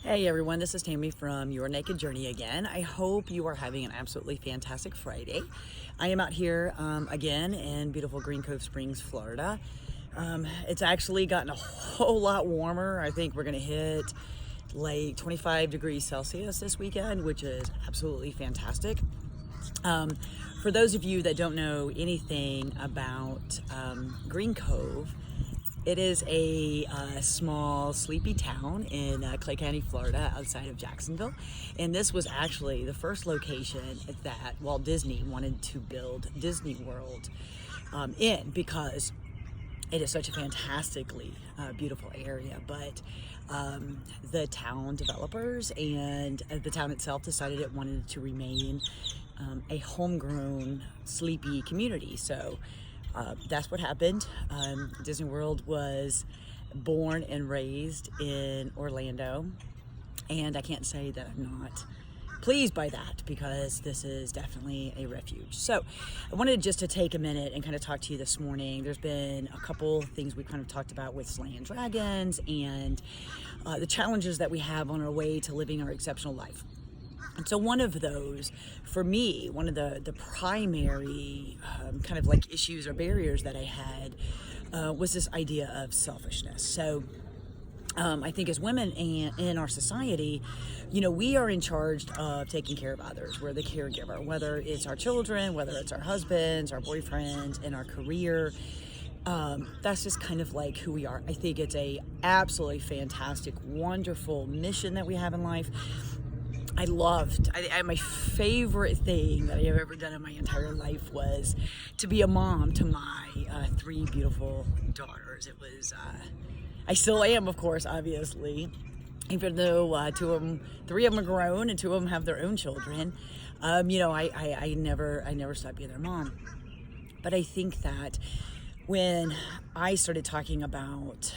Hey everyone, this is Tammy from Your Naked Journey again. I hope you are having an absolutely fantastic Friday. I am out here again in beautiful Green Cove Springs, Florida. It's actually gotten a whole lot warmer. I think we're going to hit like 25 degrees Celsius this weekend, which is absolutely fantastic. For those of you that don't know anything about Green Cove, it is a small, sleepy town in Clay County, Florida, outside of Jacksonville. And this was actually the first location that Walt Disney wanted to build Disney World in, because it is such a fantastically beautiful area. But the town developers and the town itself decided it wanted to remain a homegrown, sleepy community. So that's what happened. Disney World was born and raised in Orlando, and I can't say that I'm not pleased by that, because this is definitely a refuge. So I wanted just to take a minute and kind of talk to you this morning. There's been a couple things we kind of talked about with slaying dragons and the challenges that we have on our way to living our exceptional life. And so one of those, for me, one of the primary kind of like issues or barriers that I had was this idea of selfishness. So I think as women in our society, you know, we are in charge of taking care of others. We're the caregiver, whether it's our children, whether it's our husbands, our boyfriends, and our career. That's just kind of like who we are. I think it's a absolutely fantastic, wonderful mission that we have in life. My favorite thing that I have ever done in my entire life was to be a mom to my three beautiful daughters. It was, I still am, of course, obviously, even though three of them are grown and two of them have their own children. You know, I never stopped being their mom. But I think that when I started talking about,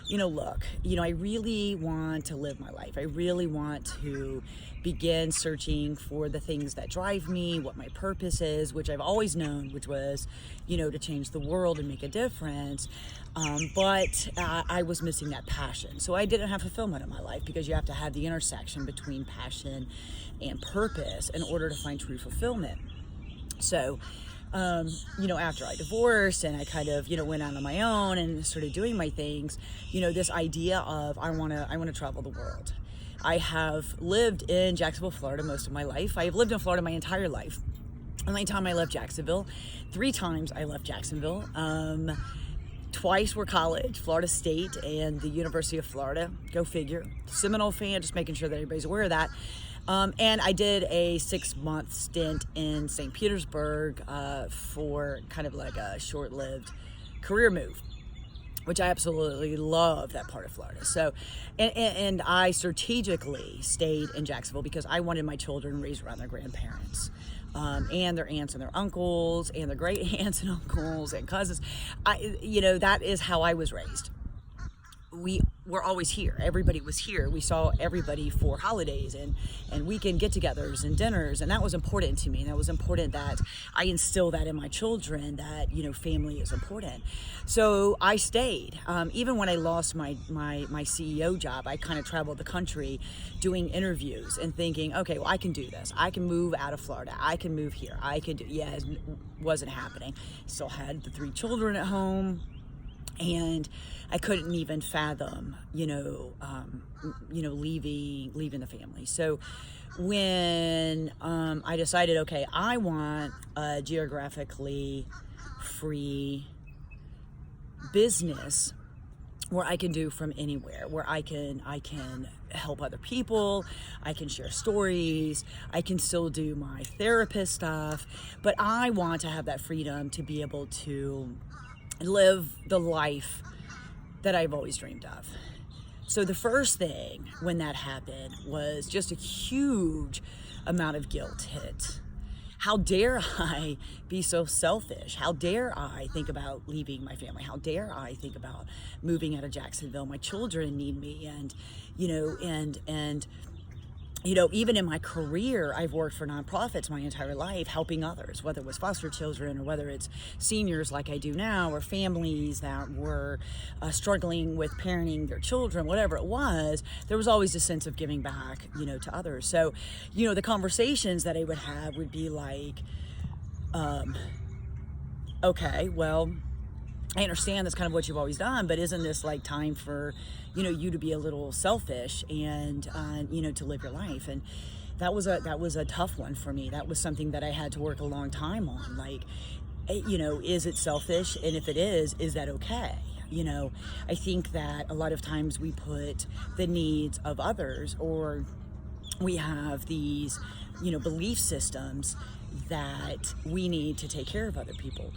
you know, look, you know, I really want to live my life. I really want to begin searching for the things that drive me, what my purpose is, which I've always known, which was, you know, to change the world and make a difference. But I was missing that passion. So I didn't have fulfillment in my life, because you have to have the intersection between passion and purpose in order to find true fulfillment. So, you know, after I divorced and I kind of, you know, went out on my own and started doing my things, you know, this idea of I want to travel the world. I have lived in Jacksonville, Florida most of my life. I have lived in Florida my entire life. Only time I left Jacksonville, 3 times I left Jacksonville. Twice were college, Florida State and the University of Florida. Go figure. Seminole fan, just making sure that everybody's aware of that. And I did a 6-month stint in St. Petersburg for kind of like a short-lived career move, which I absolutely love that part of Florida. So, and I strategically stayed in Jacksonville because I wanted my children raised around their grandparents. And their aunts and their uncles and their great aunts and uncles and cousins. You know, that is how I was raised. We were always here. Everybody was here. We saw everybody for holidays and weekend get-togethers and dinners, and that was important to me. And that was important that I instill that in my children, that, you know, family is important. So I stayed. Even when I lost my CEO job, I kind of traveled the country doing interviews and thinking, okay, well, I can do this. I can move out of Florida. I can move here. I could do, yeah, it wasn't happening. Still had the 3 children at home. And I couldn't even fathom, leaving the family. So when I decided, okay, I want a geographically free business where I can do from anywhere, where I can help other people, I can share stories, I can still do my therapist stuff, but I want to have that freedom to be able to live the life that I've always dreamed of. So the first thing when that happened was just a huge amount of guilt hit. How dare I be so selfish? How dare I think about leaving my family? How dare I think about moving out of Jacksonville? My children need me, and you know, and even in my career, I've worked for nonprofits my entire life, helping others, whether it was foster children or whether it's seniors like I do now, or families that were struggling with parenting their children, whatever it was. There was always a sense of giving back, to others. So, the conversations that I would have would be like, okay, well, I understand that's kind of what you've always done, but isn't this like time for, you to be a little selfish and, to live your life? And that was a tough one for me. That was something that I had to work a long time on. Like, is it selfish? And if it is that okay? I think that a lot of times we put the needs of others, or we have these, belief systems that we need to take care of other people.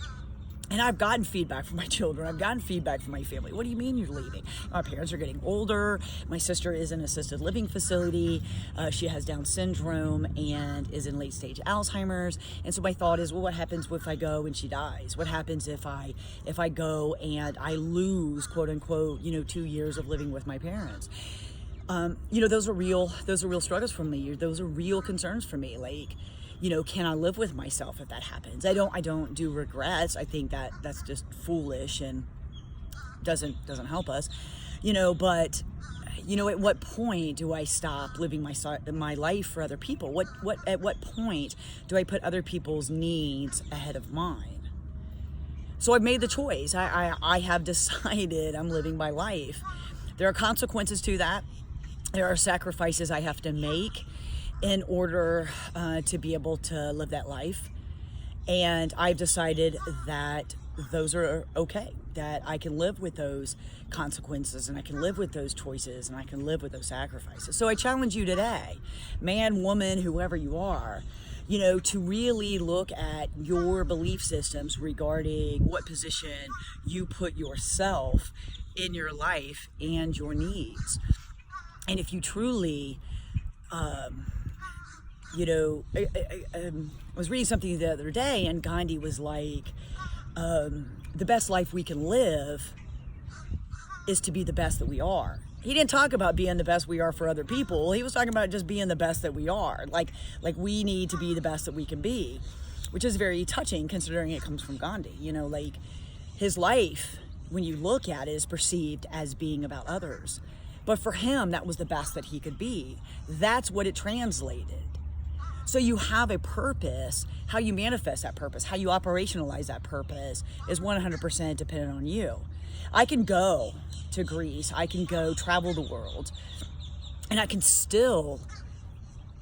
And I've gotten feedback from my children. I've gotten feedback from my family. What do you mean you're leaving? My parents are getting older. My sister is in an assisted living facility. She has Down syndrome and is in late stage Alzheimer's. And so my thought is, well, what happens if I go and she dies? What happens if I go and I lose, quote unquote, 2 years of living with my parents? Those are real struggles for me. Those are real concerns for me. Like, can I live with myself if that happens? I don't do regrets. I think that that's just foolish and doesn't help us, but at what point do I stop living my life for other people? At what point do I put other people's needs ahead of mine? So I've made the choice. I have decided I'm living my life. There are consequences to that. There are sacrifices I have to make in order to be able to live that life. And I've decided that those are okay, that I can live with those consequences, and I can live with those choices, and I can live with those sacrifices. So I challenge you today, man, woman, whoever you are, to really look at your belief systems regarding what position you put yourself in your life and your needs. And if you truly, I was reading something the other day, and Gandhi was like, the best life we can live is to be the best that we are. He didn't talk about being the best we are for other people. He was talking about just being the best that we are. Like we need to be the best that we can be, which is very touching considering it comes from Gandhi. Like his life, when you look at it, is perceived as being about others. But for him, that was the best that he could be. That's what it translated. So you have a purpose. How you manifest that purpose, how you operationalize that purpose is 100% dependent on you. I can go to Greece, I can go travel the world, and I can still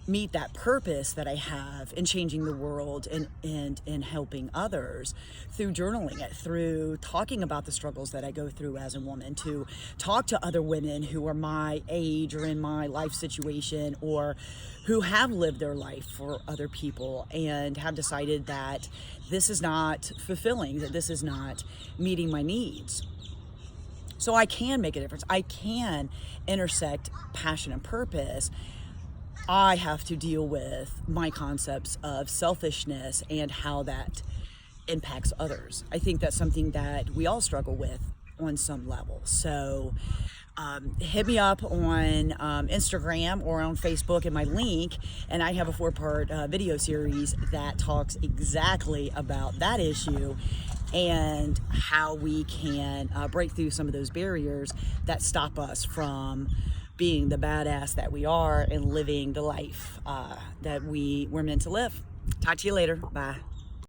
meet that purpose that I have in changing the world and in helping others through journaling it, through talking about the struggles that I go through as a woman, to talk to other women who are my age or in my life situation, or who have lived their life for other people and have decided that this is not fulfilling, that this is not meeting my needs. So I can make a difference. I can intersect passion and purpose. I have to deal with my concepts of selfishness and how that impacts others. I think that's something that we all struggle with on some level. So hit me up on Instagram or on Facebook in my link, and I have a 4-part video series that talks exactly about that issue and how we can break through some of those barriers that stop us from being the badass that we are and living the life that we're meant to live. Talk to you later. Bye.